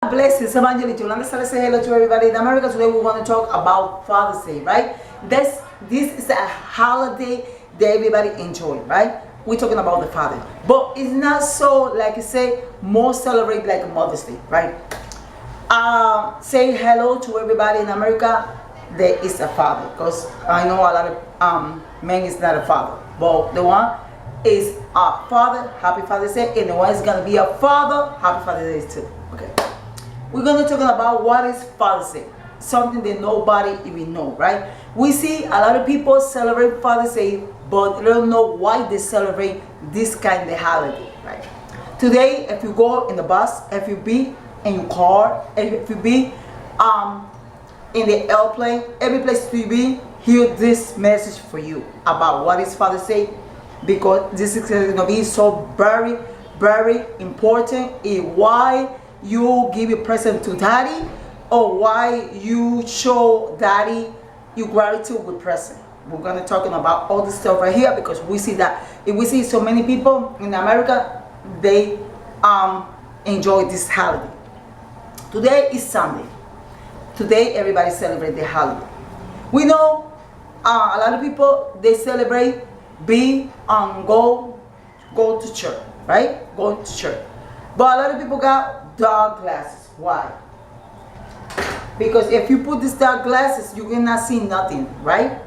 Bless you, Evangelist. Yolanda Salas, say hello to everybody in America. Today we want to talk about Father's Day, right? This is a holiday that everybody enjoy, right? We're talking about the father, but it's not so like you say more celebrate like Mother's Day, right? Say hello to everybody in America. There is a father, because I know a lot of men is not a father, but the one is a father. Happy Father's Day, and the one is gonna be a father. Happy Father's Day too. Okay. We're going to talk about what is Father's Day, something that nobody even know, right? We see a lot of people celebrate Father's Day, but they don't know why they celebrate this kind of holiday, right? Today, if you go in the bus, if you be in your car, if you be in the airplane, every place you be, hear this message for you about what is Father's Day, because this is going to be so very, very important in why you give a present to daddy, or why you show daddy your gratitude with present. We're going to talking about all this stuff right here, because we see that if we see so many people in America, they enjoy this holiday. Today is Sunday. Today everybody celebrate the holiday. We know a lot of people, they celebrate go to church, right? Go to church. But a lot of people got dark glasses. Why? Because if you put these dark glasses, you cannot see nothing, right?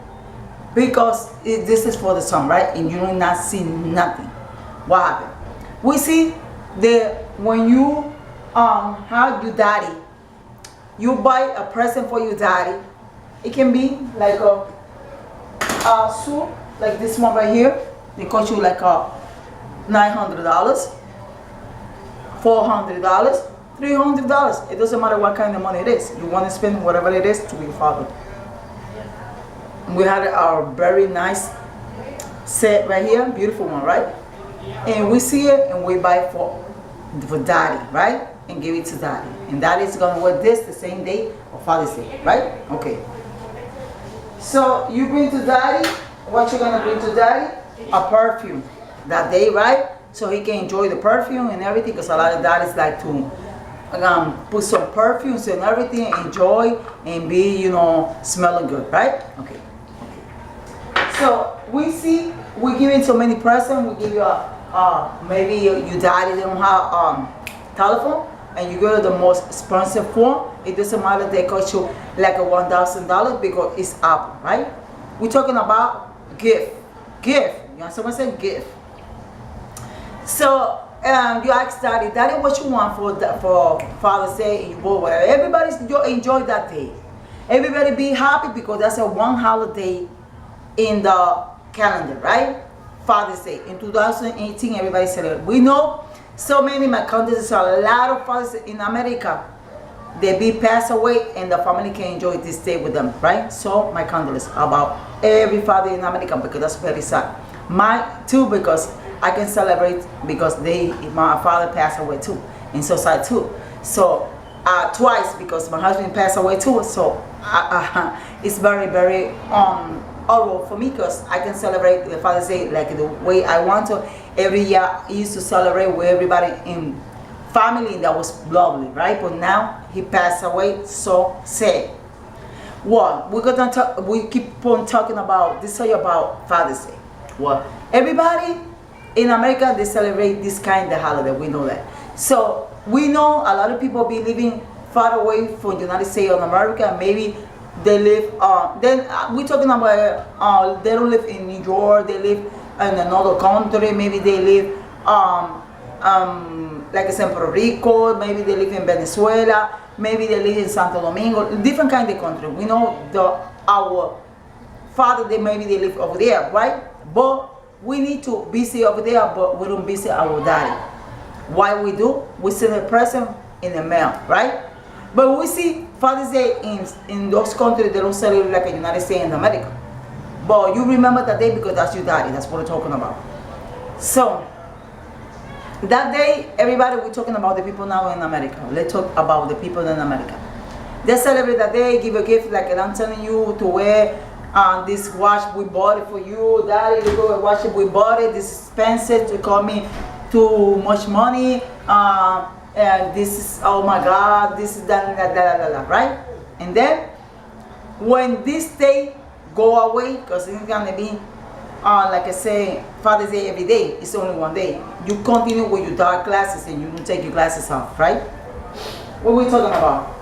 Because this is for the sun, right? And you will not see nothing. What happened? We see that when you have your daddy, you buy a present for your daddy. It can be like a suit, like this one right here. They cost you like $900. $400, $300. It doesn't matter what kind of money it is. You want to spend whatever it is to be father. We had our very nice set right here, beautiful one, right? And we see it and we buy for daddy, right? And give it to daddy. And daddy's gonna wear this the same day of Father's Day, right? Okay. So you bring to daddy, what you gonna bring to daddy? A perfume that day, right? So he can enjoy the perfume and everything, because a lot of daddies like to put some perfumes and everything, enjoy and be, you know, smelling good, right? Okay. So we see we giving so many presents. We give you maybe your daddy don't have telephone, and you go to the most expensive phone. It doesn't matter, they cost you like a $1,000 because it's Apple, right? We're talking about gift. You know, someone said gift. So you ask daddy, what you want for Father's Day, and you go whatever. Everybody enjoy that day. Everybody be happy, because that's a one holiday in the calendar, right? Father's Day. In 2018, everybody celebrate. We know so many in my country, there's a lot of fathers in America. They be passed away, and the family can enjoy this day with them, right? So my condolences about every father in America, because that's very sad. Mine too, because I can celebrate, because my father passed away too, and so sad too. So twice, because my husband passed away too. So it's very, very horrible for me, because I can celebrate the Father's Day like the way I want to. Every year I used to celebrate with everybody in family, that was lovely, right? But now he passed away, so sad. Well, we keep on talking about this story about Father's Day. Well, everybody in America, they celebrate this kind of holiday. We know that. So we know a lot of people be living far away from the United States of America. Maybe they live. Then we're talking about they don't live in New York. They live in another country. Maybe they live like I said, Puerto Rico. Maybe they live in Venezuela. Maybe they live in Santo Domingo. Different kind of country. We know our father. Maybe they live over there, right? But we need to visit over there, but we don't visit our daddy. Why we do? We send a present in the mail, right? But we see Father's Day in those countries, they don't celebrate like the United States and America. But you remember that day, because that's your daddy. That's what we're talking about. So that day, everybody, we're talking about the people now in America. Let's talk about the people in America. They celebrate that day, give a gift, like I'm telling you, to wear this watch, we bought it for you, daddy, look at the watch, we bought it, this is expensive, to call me too much money, and this is, oh my God, this is that, right? And then when this day go away, because it's gonna be like I say, Father's Day every day, it's only one day. You continue with your dark glasses and you don't take your glasses off, right? What are we talking about?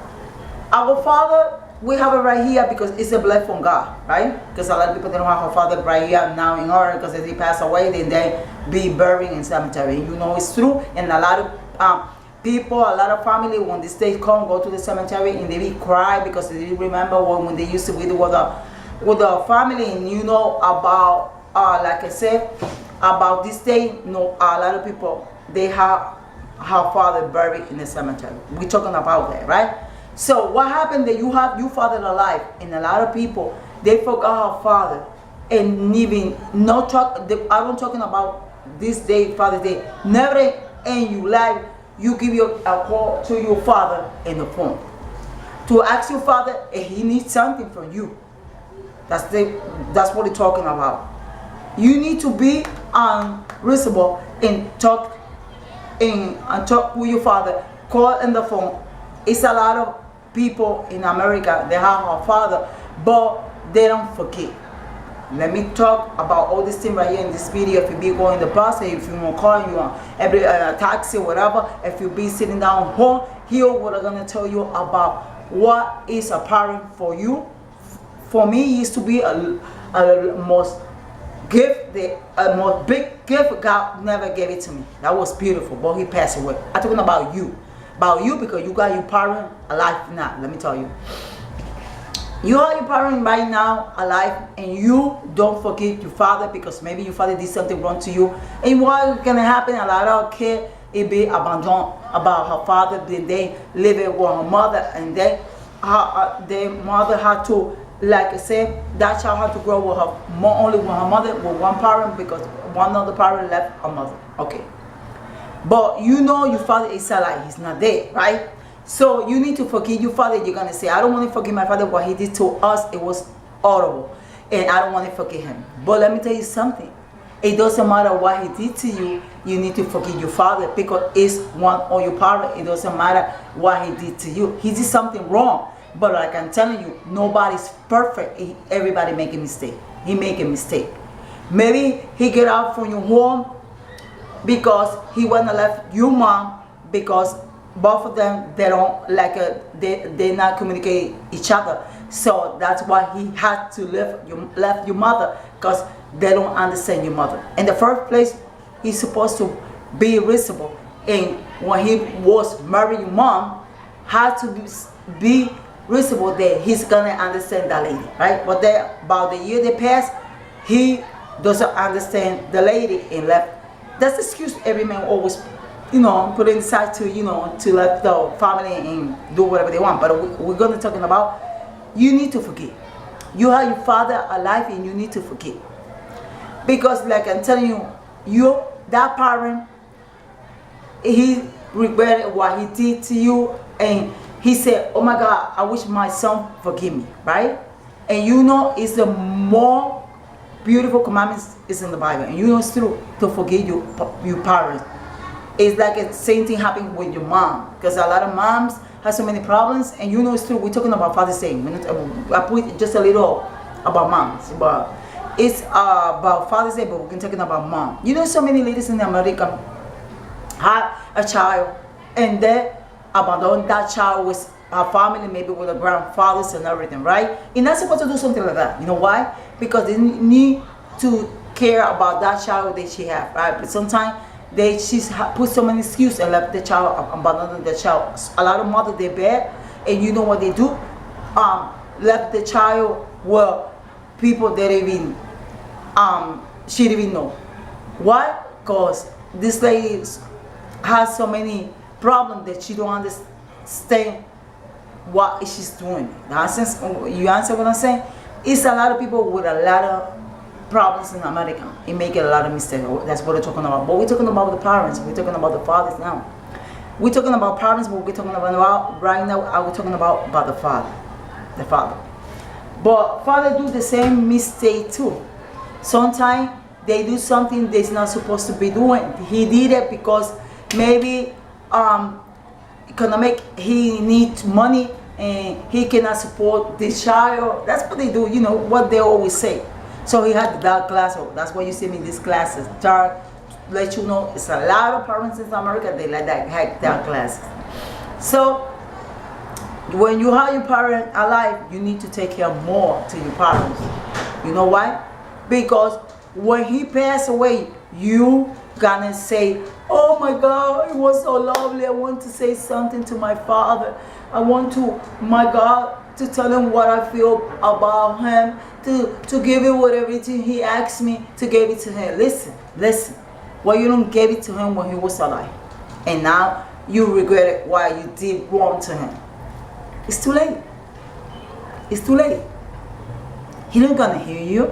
Our Father, we have it right here because it's a blessing from God, right? Because a lot of people don't have our Father right here now in order, because if they pass away, then they be buried in cemetery. You know it's true, and a lot of people, a lot of family, when this day come, go to the cemetery and they be cry because they remember when they used to be with the family, and you know about like I said about this day. You know, a lot of people, they have her father buried in the cemetery. We're talking about that, right? So what happened that you have your father alive, and a lot of people, they forgot her father, and even no talk. I'm talking about this day, Father's Day. Never in your life you give a call to your father in the phone to ask your father if he needs something from you. That's what he's talking about. You need to be reasonable and talk with your father. Call in the phone. It's a lot of people in America, they have a father, but they don't forget. Let me talk about all this thing right here in this video. If you be going the bus, if you want to call you on every taxi, whatever, if you be sitting down home, here what I'm gonna tell you about what is a parent for you. For me, it used to be a most gift, a most big gift. God never gave it to me. That was beautiful, but He passed away. I'm talking about you. About you, because you got your parent alive now. Let me tell you, you are your parent right now alive, and you don't forget your father, because maybe your father did something wrong to you. And what's gonna happen? A lot of kids, it be abandoned about her father. Then they live it with her mother, and then their mother had to, like I said, that child had to grow with her only with her mother, with one parent, because one other parent left her mother. Okay. But you know your father is alive, he's not dead, right? So you need to forgive your father. You're going to say, I don't want to forgive my father. What he did to us, it was horrible, and I don't want to forgive him. But let me tell you something. It doesn't matter what he did to you. You need to forgive your father, because it's one of your parents. It doesn't matter what he did to you. He did something wrong. But like I'm telling you, nobody's perfect. Everybody make a mistake. He make a mistake. Maybe he get out from your home because he went and left your mom, because both of them, they don't like they not communicate each other. So that's why he had to left your mother, because they don't understand your mother. In the first place, he's supposed to be reasonable, and when he was marrying your mom, had to be reasonable that he's gonna understand that lady, right? But then about the year they passed, he doesn't understand the lady and left. That's the excuse every man always, put inside to, to let the family and do whatever they want. But we're going to talking about, you need to forgive. You have your father alive, and you need to forgive. Because like I'm telling you, that parent, he regretted what he did to you, and he said, oh my God, I wish my son forgive me, right? And it's the more beautiful commandments is in the Bible, and it's true to forgive your parents. It's like the same thing happened with your mom, because a lot of moms have so many problems, and it's true. We're talking about Father's Day. I put just a little about moms, but it's about Father's Day, but we're talking about mom. So many ladies in America had a child, and they abandoned that child with her family, maybe with the grandfathers and everything, right? You're not supposed to do something like that. You know why? Because they need to care about that child that she has, right? But sometimes she's put so many excuses and left the child, abandoned the child. A lot of mothers, they bad, and you know what they do? Left the child with people that even she didn't even know. Why? Because this lady has so many problems that she don't understand what she's doing. You answer what I'm saying? It's a lot of people with a lot of problems in America. It make a lot of mistakes. That's what we're talking about. But we're talking about the parents. We're talking about the fathers now. We're talking about parents, but we're talking about right now. We're talking about the father. The father. But father do the same mistake too. Sometimes they do something they're not supposed to be doing. He did it because maybe economic, he needs money and he cannot support this child. That's what they do, you know, what they always say. So he had the dark class. That's why you see me in this class is dark. Let you know, it's a lot of parents in America, they like that, have dark classes. So when you have your parent alive, you need to take care more to your parents. You know why? Because when he passed away, you gonna say, oh my God, it was so lovely. I want to say something to my father. I want to, my God, to tell him what I feel about him, to give him whatever he asked me to give it to him. Listen. Why you don't give it to him when he was alive, and now you regret it why you did wrong to him? It's too late. It's too late. He not gonna hear you.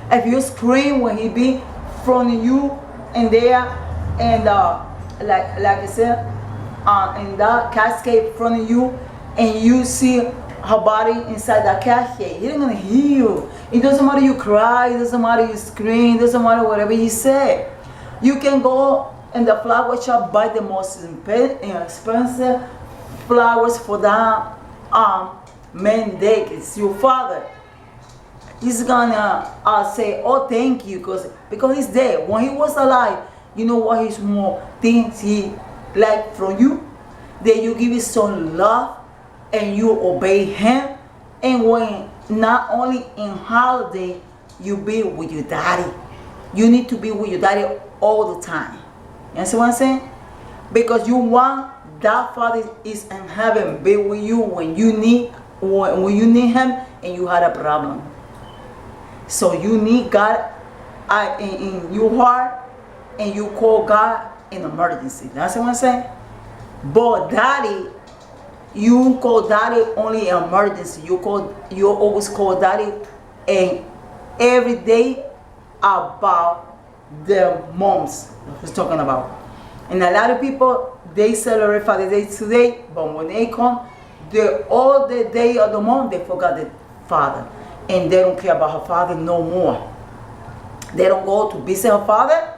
If you scream when he be in front of you and there, and like I said, in that cascade in front of you, and you see her body inside that cascade, he ain't gonna hear you. It doesn't matter you cry, it doesn't matter you scream, it doesn't matter whatever you say. You can go in the flower shop, buy the most expensive flowers for that man day. It's your father. He's gonna say, oh, thank you, because he's dead. When he was alive, you know what he's more things he like from you? That you give him some love and you obey him. And when not only in holiday, you be with your daddy. You need to be with your daddy all the time. You understand what I'm saying? Because you want that father is in heaven be with you when you need him and you had a problem. So you need God in your heart, and you call God in emergency. That's what I'm saying. But daddy, you call daddy only in emergency. You always call daddy and every day about the moms I was talking about. And a lot of people, they celebrate Father's Day today, but when they come, all the day of the mom, they forgot the father. And they don't care about her father no more. They don't go to visit her father.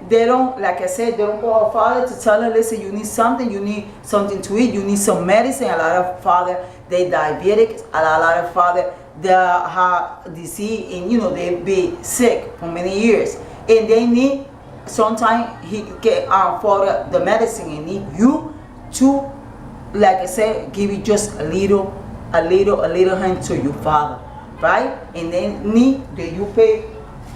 They don't, like I said, they don't call her father to tell her, listen, you need something to eat, you need some medicine. A lot of father, they diabetic, a lot of father, they have disease, and you know, they be sick for many years. And they need, sometimes he get for the medicine, and need you to, like I said, give you just a little hand to your father, right? And then need that you pay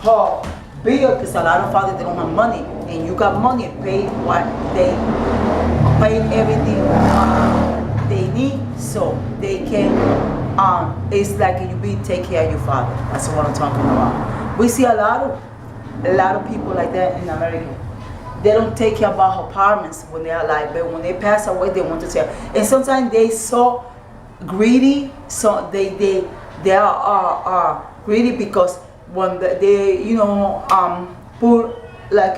her bill, because a lot of fathers, they don't have money, and you got money, pay what they pay everything they need, so they can it's like you be take care of your father. That's what I'm talking about. We see a lot of people like that in America. They don't take care about her parents when they are alive, but when they pass away, they want to tell. And sometimes they so greedy, so they are greedy, because when they put like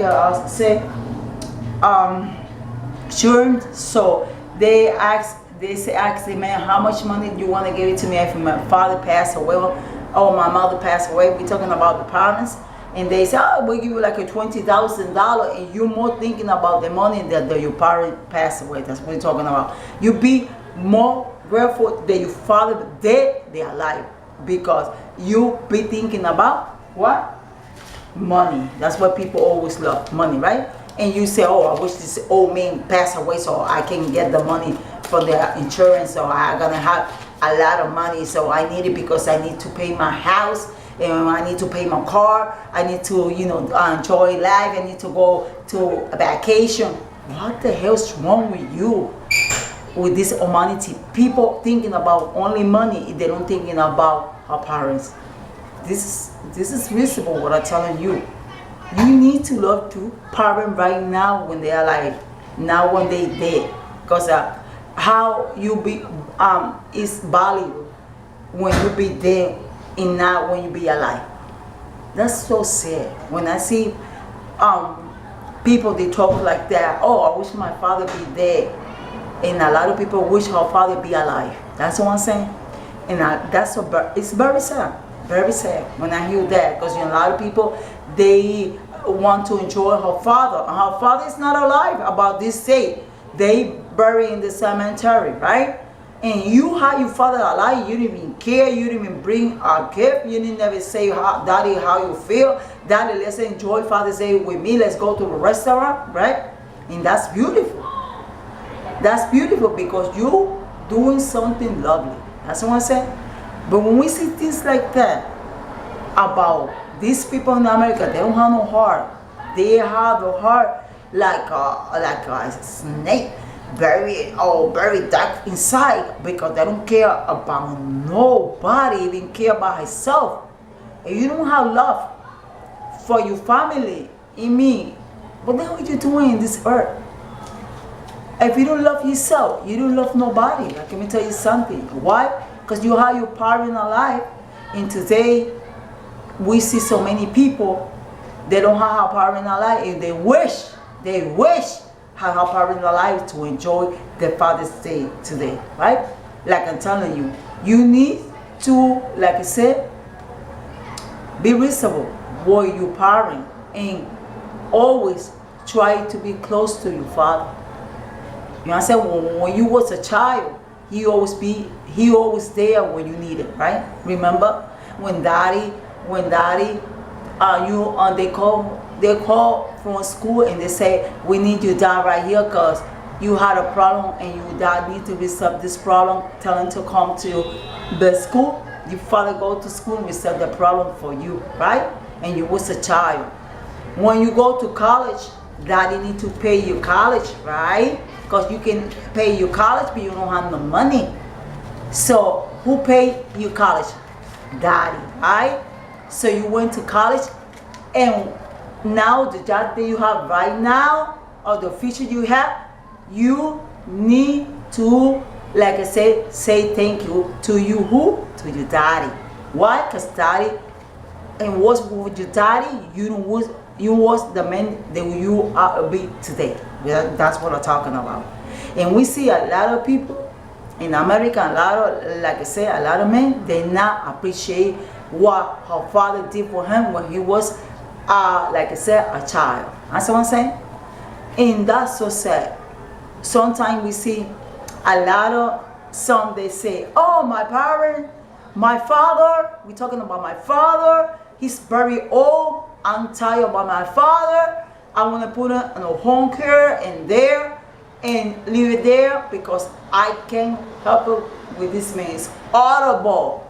insurance, so they ask the man, how much money do you want to give it to me if my father passed away or my mother passed away? We're talking about the parents. And they say, oh, we'll give you like a $20,000, and you're more thinking about the money that your parent passed away. That's what we're talking about. You be more grateful that your father dead, they are alive, because you be thinking about what? Money. That's what people always love, money, right? And you say, oh, I wish this old man passed away so I can get the money for the insurance, so I'm gonna have a lot of money, so I need it because I need to pay my house, and I need to pay my car, I need to, enjoy life, I need to go to a vacation. What the hell's wrong with you? With this humanity, people thinking about only money, they don't thinking about our parents. This is visible, what I'm telling you. You need to love to parent right now when they are alive, not when they dead. Because how you be is valued when you be dead and not when you be alive. That's so sad. When I see people, they talk like that. Oh, I wish my father be dead. And a lot of people wish her father be alive. That's what I'm saying. And it's very sad. Very sad when I hear that, because a lot of people, they want to enjoy her father. And her father is not alive about this day. They buried in the cemetery, right? And you had your father alive, you didn't even care, you didn't even bring a gift, you didn't never say, Daddy, how you feel? Daddy, let's enjoy Father's Day with me, let's go to a restaurant, right? And that's beautiful. That's beautiful because you doing something lovely. That's what I said. But when we see things like that about these people in America, they don't have no heart. They have a heart like a snake, very dark inside, because they don't care about nobody, even care about herself. If you don't have love for your family, in me, what the hell are you doing in this earth? If you don't love yourself, you don't love nobody. Like, let me tell you something. Why? Because you have your parent alive, and today we see so many people, they don't have a parent alive, and they wish have a parent alive to enjoy the Father's Day today, right? Like I'm telling you, you need to, like I said, be reasonable with your parent and always try to be close to your father. You understand? When you was a child, he always there when you need it, right? Remember when daddy they call from school and they say, we need your dad right here because you had a problem and your dad need to resolve this problem. Tell him to come to the school. Your father go to school and resolve the problem for you, right? And you was a child. When you go to college, daddy need to pay your college, right? Because you can pay your college, but you don't have no money. So who paid your college? Daddy, right? So you went to college, and now the job that you have right now, or the future you have, you need to, like I said, say thank you to you who? To your daddy. Why? Because daddy, and was with your daddy, you was the man that you are be today. That's what I'm talking about. And we see a lot of people in America, a lot of, like I said, a lot of men, they not appreciate what her father did for him when he was, like I said, a child. That's what I'm saying? And that's so sad. Sometimes we see a lot of, some they say, oh, my parent, my father, we're talking about my father, he's very old, I'm tired about my father, I want to put him in a home care and there, and leave it there because I can't help it with this man. It's horrible.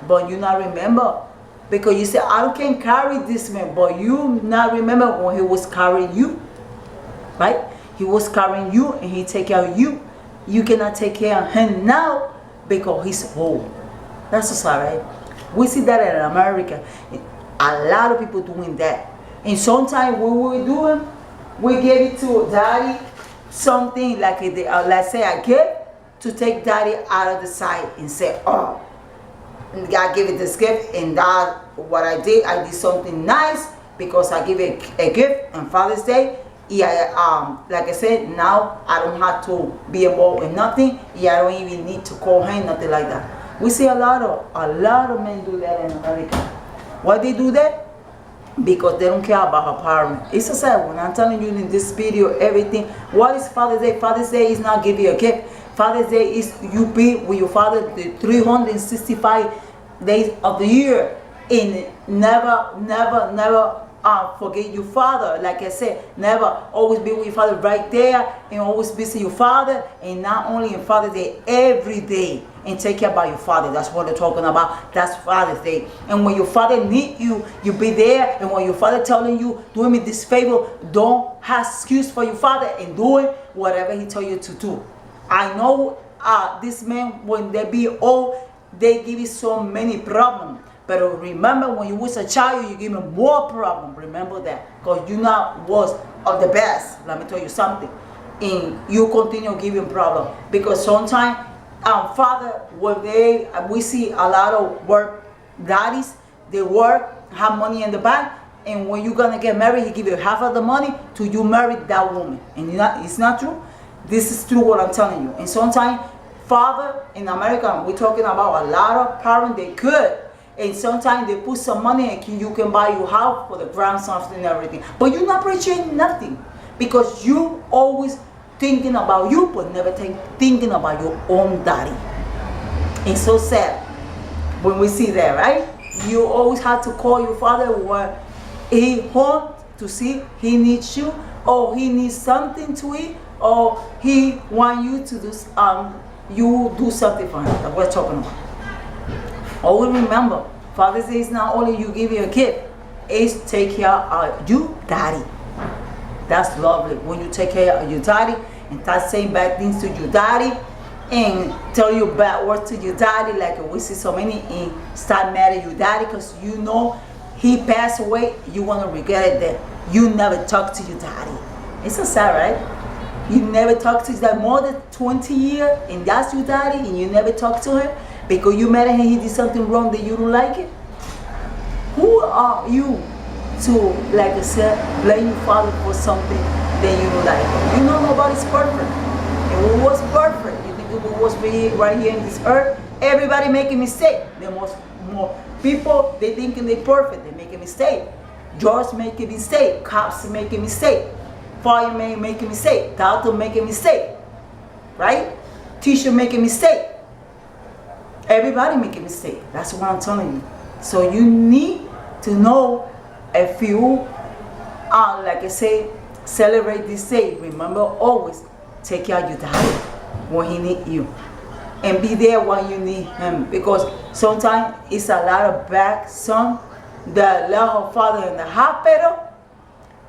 But you not remember, because you say, I can't carry this man, but you not remember when he was carrying you, right? He was carrying you and he take care of you. You cannot take care of him now because he's old. That's so sad, right? We see that in America. A lot of people doing that. And sometimes what we're doing, we give it to daddy something like, let's say a gift, to take daddy out of the side and say, oh, God gave it this gift, and that what I did something nice because I give it a gift on Father's Day. Yeah, like I said, now I don't have to be involved in nothing. Yeah, I don't even need to call him, nothing like that. We see a lot of men do that in America. Why they do that? Because they don't care about her parent. It's so sad when I'm telling you in this video everything. What is Father's Day? Father's Day is not give you a gift. Father's Day is you be with your father the 365 days of the year, and never forget your father. Like I said, never, always be with your father right there, and always visit your father, and not only in Father's Day, every day, and take care about your father. That's what they're talking about. That's Father's Day. And when your father need you, you be there. And when your father telling you, do me this favor, don't have excuse for your father and doing whatever he tell you to do. I know this man, when they be old, they give you so many problems. But remember, when you was a child, you give me more problems. Remember that, because you not was of the best. Let me tell you something. And you continue giving problems, because sometimes, father, when we see a lot of work daddies, they work, have money in the bank, and when you're gonna get married, he give you half of the money to you marry that woman. And it's not true. This is true what I'm telling you. And sometimes, father in America, we're talking about a lot of parents, they could. And sometimes they put some money and you can buy your house for the grandson and everything. But you're not appreciating nothing, because you always thinking about you, but never thinking about your own daddy. It's so sad when we see that, right? You always have to call your father when he home to see he needs you, or he needs something to eat, or he want you to do you do something for him. That's what we're talking about. Always remember, Father's Day is not only you give you a gift, it's take care of you, daddy. That's lovely. When you take care of your daddy and start saying bad things to your daddy and tell you bad words to your daddy, like we see so many, and start mad at your daddy because you know he passed away, you want to regret it that you never talk to your daddy. It's so sad, right? You never talk to his dad more than 20 years, and that's your daddy, and you never talk to him because you mad at him, he did something wrong that you don't like it. Who are you to, like I said, blame your father for something that you don't like? You know nobody's perfect. If it was perfect, you think if it was right here in this earth, everybody making mistake. There was more people, they thinking they're perfect, they make a mistake. George make a mistake, cops make a mistake, fireman make a mistake, doctor make a mistake, right? Teacher make a mistake. Everybody make a mistake. That's what I'm telling you. So you need to know, if you like I say, celebrate this day, remember always take care of your daddy when he need you, and be there when you need him, because sometimes it's a lot of bad son that left her father in the hospital,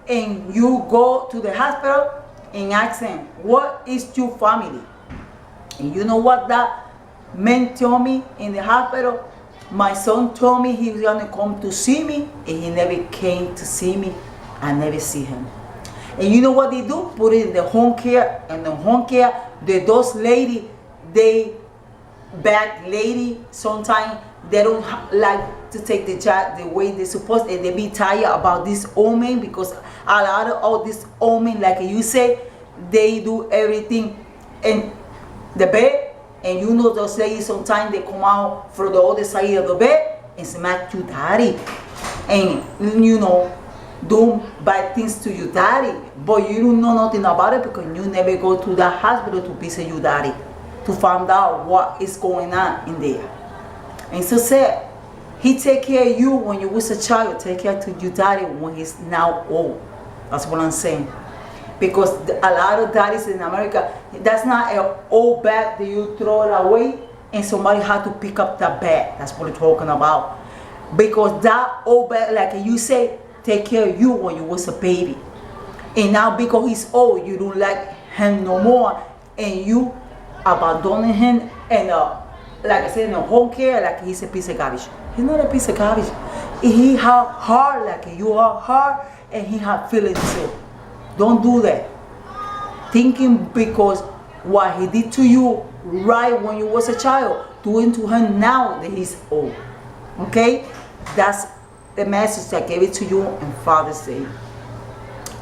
and you go to the hospital and ask him, what is your family? And you know what that man told me in the hospital? My son told me he was gonna come to see me, and he never came to see me. I never see him. And you know what they do? Put it in the home care, and the home care, those lady, they bad lady, sometimes they don't like to take the job the way they're supposed, and they be tired about this old man, because a lot of all this old men, like you say, they do everything in the bed. And you know those ladies, sometimes they come out from the other side of the bed and smack your daddy, and you know, do bad things to your daddy, but you don't know nothing about it because you never go to the hospital to visit your daddy to find out what is going on in there. And so sad. He take care of you when you was a child, take care to your daddy when he's now old. That's what I'm saying. Because a lot of daddies in America, that's not an old bag that you throw it away and somebody had to pick up that bag. That's what we're talking about. Because that old bag, like you say, take care of you when you was a baby. And now because he's old, you don't like him no more, and you abandoning him, and like I said, in a home care, like he's a piece of garbage. He's not a piece of garbage. He have heart like you are hard, and he have feelings too. Don't do that. Thinking because what he did to you right when you was a child, doing to him now that he's old. Okay? That's the message I gave it to you on Father's Day.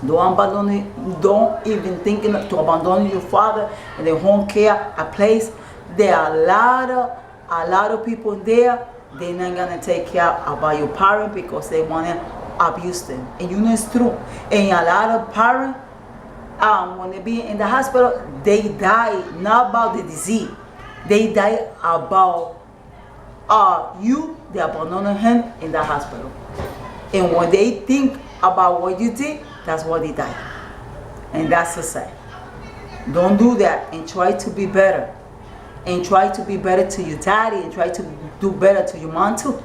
Don't abandon it. Don't even think to abandon your father in the home care, a place. There are a lot of people there. They're not gonna take care about your parents because they wanna abuse them. And you know it's true. And a lot of parents, when they be in the hospital, they die not about the disease. They die about you. They abandon him in the hospital. And when they think about what you did, that's what they die. And that's so sad. Don't do that, and try to be better. And try to be better to your daddy, and try to do better to your mom too.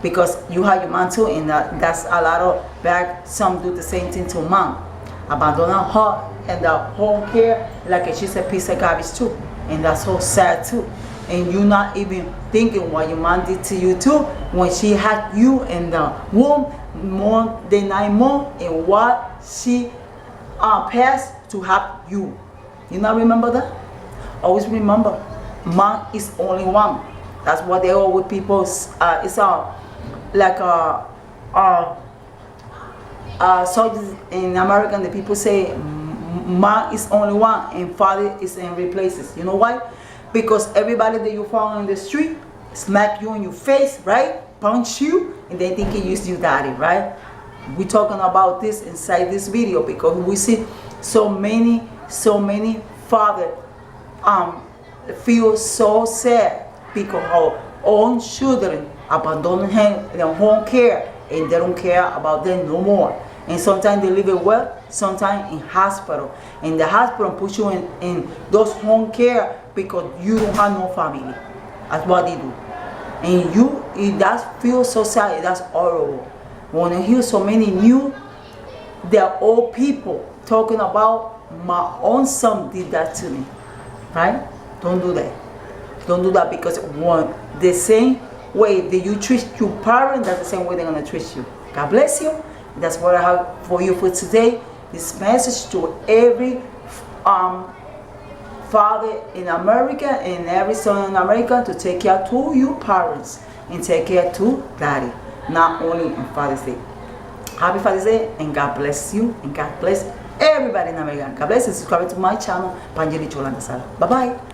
Because you have your mom too, and that's a lot of bad. Some do the same thing to mom. Abandon her and the home care like she's a piece of garbage too. And that's so sad too. And you're not even thinking what your mom did to you too when she had you in the womb more than 9 months, and what she passed to have you. You not remember that? Always remember, mom is only one. That's what they always people. It's like soldiers in America. The people say mom is only one and father is in replaces. You know why? Because everybody that you found on the street smack you in your face, right? Punch you, and they think you use your daddy, right? We're talking about this inside this video because we see so many so many fathers feel so sad because our own children abandon their home care and they don't care about them no more. And sometimes they live well, sometimes in hospital. And the hospital puts you in those home care because you don't have no family. That's what they do. And it does feel so sad, that's horrible. When I hear so many new, they're old people talking about my own son did that to me. Right? Don't do that. Don't do that, because one, the same way that you treat your parents, that's the same way they're going to treat you. God bless you. That's what I have for you for today. This message to every father in America and every son in America to take care to your parents and take care to daddy, not only on Father's Day. Happy Father's Day, and God bless you, and God bless everybody in America. God bless you. Subscribe to my channel, Evangelist Yolanda Salas. Bye bye.